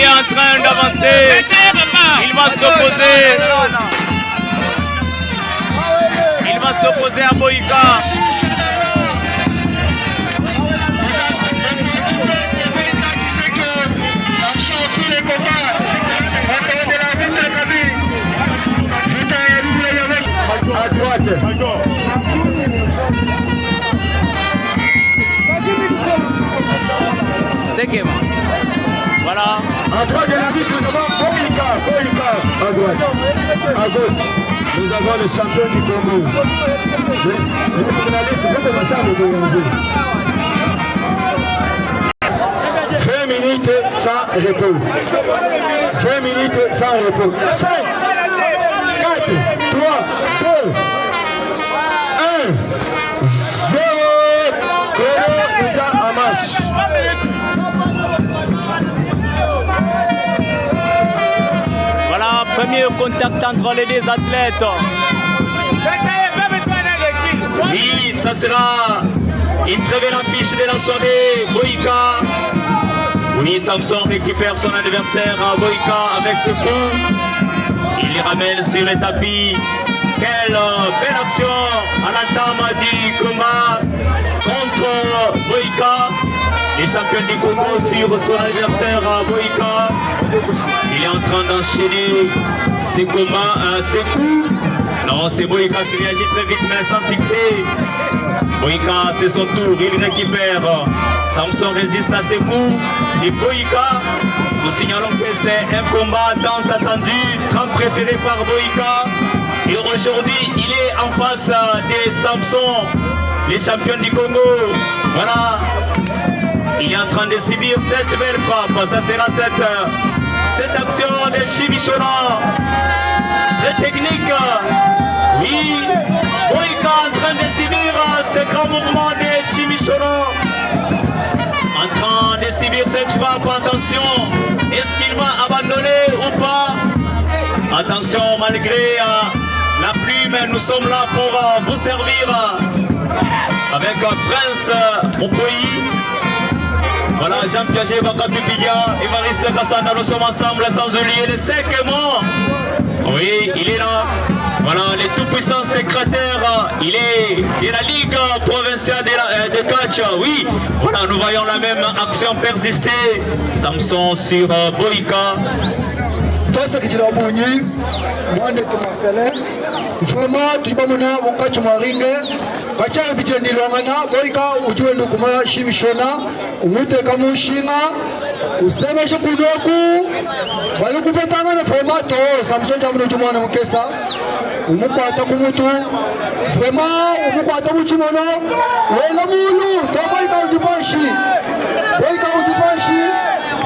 est en train d'avancer. Il va s'opposer. Il va s'opposer à Boïka. À droite. C'est qui, voilà. À droite de la ville, nous avons Boïka. À droite. À gauche, nous avons le champion du Congo. Le journaliste, vous pouvez passer à le déranger. 20 minutes sans repos. 20 minutes sans repos. 5, 4, 3, 2, 1, 0. Congo déjà en marche. Voilà, premier contact entre les deux athlètes. Oui, ça sera une très belle affiche de la soirée. Boïka. Oui, Samson récupère son adversaire à Boïka avec ce coup. Il les ramène sur le tapis. Quelle belle action à l'entame du combat contre Boïka. Les champions du Congo sur son adversaire à Boïka. Il est en train d'enchaîner ses combats, ses coups. Non, c'est Boïka qui réagit très vite mais sans succès. Boïka, c'est son tour, il récupère. Samson résiste à ses coups. Et Boïka, nous signalons que c'est un combat tant attendu, tant préféré par Boïka. Et aujourd'hui, il est en face des Samson, les champions du Congo. Voilà. Il est en train de subir cette belle frappe. Ça sera cette action de Chimichona. Très technique. Oui. Boïka en train de subir ce grand mouvement de Chimichona. En train de subir cette frappe. Attention. Est-ce qu'il va abandonner ou pas? Attention, malgré la plume, nous sommes là pour vous servir. Avec Prince Opoyi. Voilà, Jean Piaget, Bakapipidia, Évariste Kassanda, nous sommes ensemble sans oublier les Sekemo. Oui, il est là. Voilà, les tout-puissants secrétaires, il est de la Ligue provinciale de catch. Oui, voilà, nous voyons la même action persister. Samson sur Boïka. Toi, ce qui est là, moi, vraiment, tu vas me mon catch maringue. Bacha bijeni lwangana Boïka ujue ndukuma Chimichona umute kama ushinga useme shikudoku balikupetanga na formato Samson jamuno jumana mukesa umukwata kumutu vraiment umukwata muchimono wela mulu to Boïka udipashi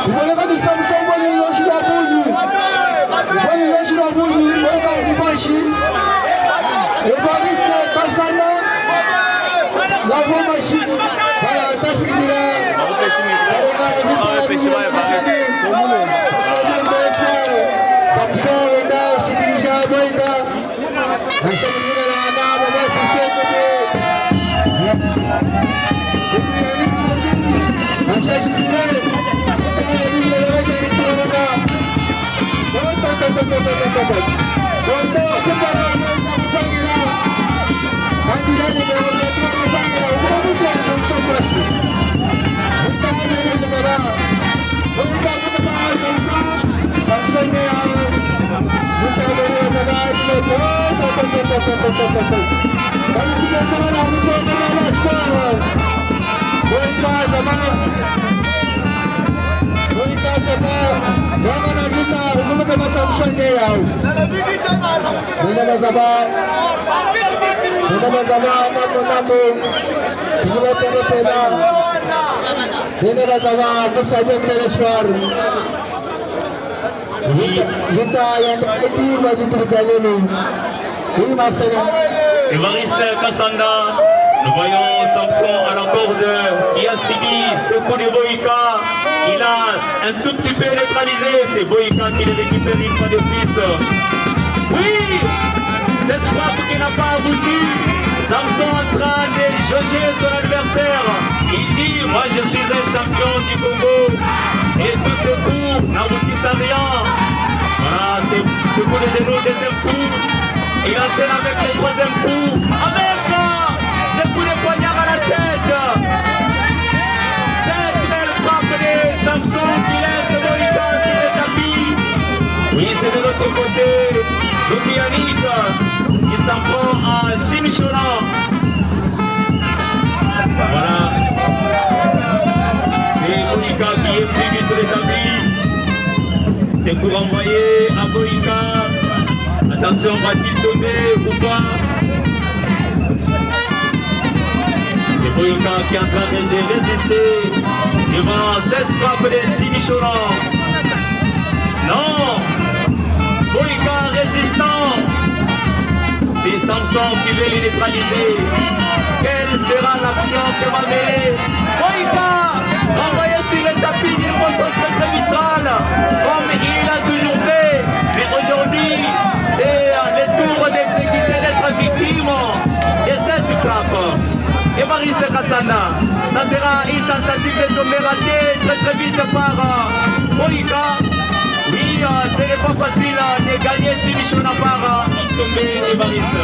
iboneka ni Samson bole yoshira bunyu Boïka udipashi Evariste Kassanda la voix machine, voilà, ça c'est qu'il est. Samson, le gars, c'est qu'il est à Boïka. La chaîne de la dame, on va assister. Évariste Kassanda, nous voyons Samson à la corde qui a subi ce coup de Boïka. Il a un tout petit peu neutralisé, c'est Boïka qui le récupère une fois de plus. Oui, cette frappe qui n'a pas abouti. Samson en train de jauger son adversaire. Il dit, moi je suis un champion du Congo. Et tous ces coups n'aboutissent à rien. Voilà, ce coup de genou, deuxième coup. Il enchaîne avec le troisième coup. Avec ce coup de poignard à la tête. Cette belle frappe de Samson qui laisse Boïka sur le tapis. Oui, c'est de l'autre côté. Yannick qui s'en prend à Chimichona. Voilà. C'est Boïka qui est plus vite l'établi. C'est pour envoyer à Boïka. Attention, va-t-il tomber ou pas? C'est Boïka qui est en train de résister devant cette frappe de Chimichona. Non! Boïka résistant. C'est Samson qui veut les neutraliser. Quelle sera l'action que va mener Boïka? Renvoyé sur le tapis d'une façon très vitrale, comme il a toujours fait. Mais aujourd'hui, c'est le tour d'exécuter d'être victime de cette frappe. Évariste Kassanda, ça sera une tentative de tomber ratée très vite par Boïka. Oui, ce n'est pas facile de gagner Chimichona par tomber Évariste.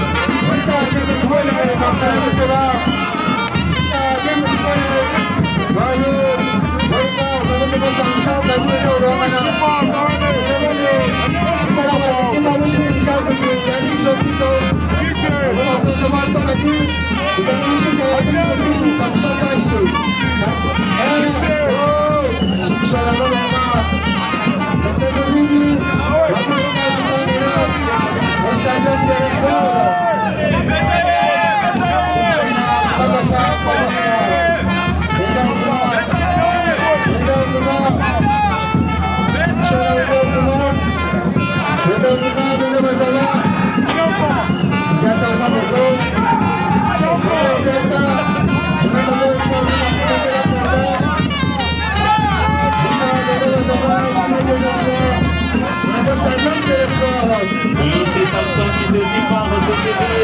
Oui, c'est Samson qui se dit par ce bébé.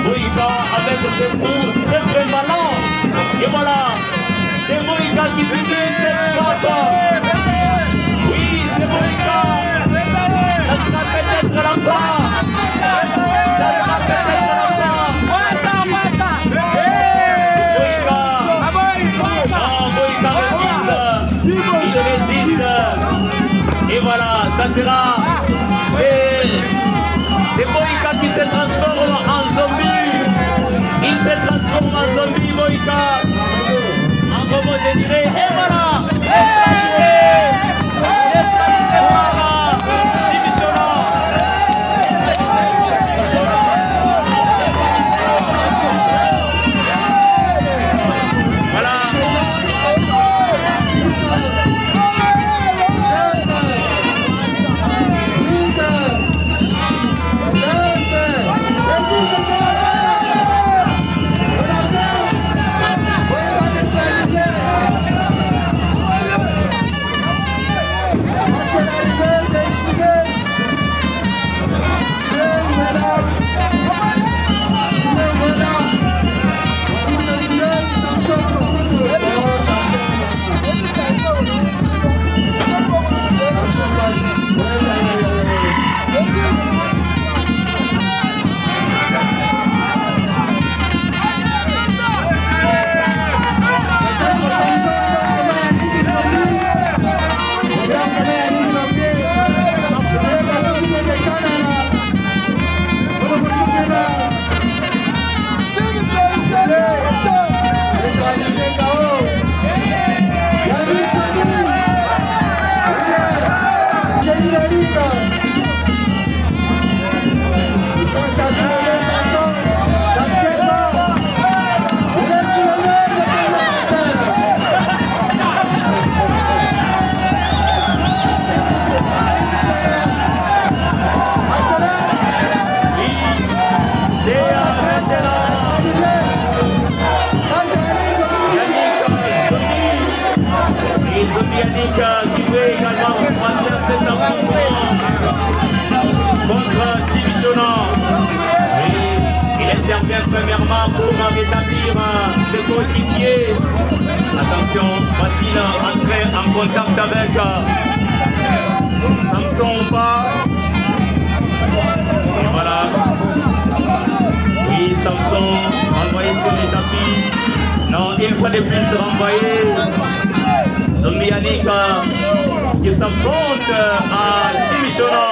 Boïka avec ses coups très malins. Et voilà, c'est Boïka qui se dit cette frappe. Oui, c'est Boïka. Ça sera peut-être la fin. Ça sera peut-être la fin. Boïka résiste. Il résiste. Et voilà, ça sera. C'est Boïka qui se transforme en zombie. Il se transforme en zombie, Boïka. En gros, je dirais, et voilà. premièrement pour rétablir ses coéquipiers. Attention, va-t-il entrer en contact avec Samson ou pas? Et voilà. Oui, Samson envoyé sur les tapis. Non, une fois de plus renvoyé. Zombi Yannick qui s'affronte à Chimichona.